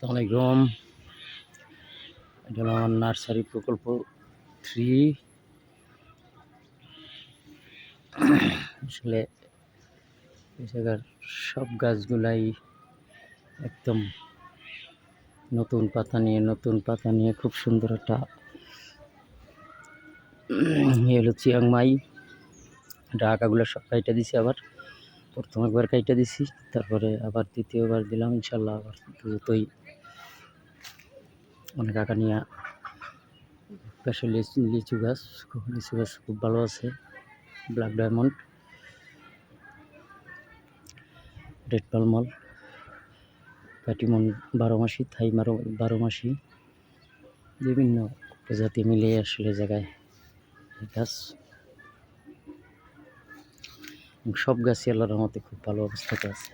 আসসালামু আলাইকুম। এটা হলো আমার নার্সারি প্রকল্প 3। আসলে এই জায়গার সব গাছগুলাই একদম নতুন পাতা নিয়ে খুব সুন্দর একটা হলো চিয়াংমাই। ডাকাগুলো সব কাইটা দিছি, আবার প্রথম একবার কাইটা দিছি, তারপরে আবার দ্বিতীয়বার দিলাম। ইনশাল্লাহ আবার দ্রুতই অনেক আঁকা নিয়ে পাশে লিচু গাছ খুব ভালো আছে। ব্ল্যাক ডায়মন্ড, রেড পালমল, কাটিমন 12 মাসি, থাই 12 মাসি, বিভিন্ন প্রজাতি মিলিয়ে আসলে জায়গায় গাছ। সব গাছই আল্লাহর রহমতে খুব ভালো অবস্থাতে আছে।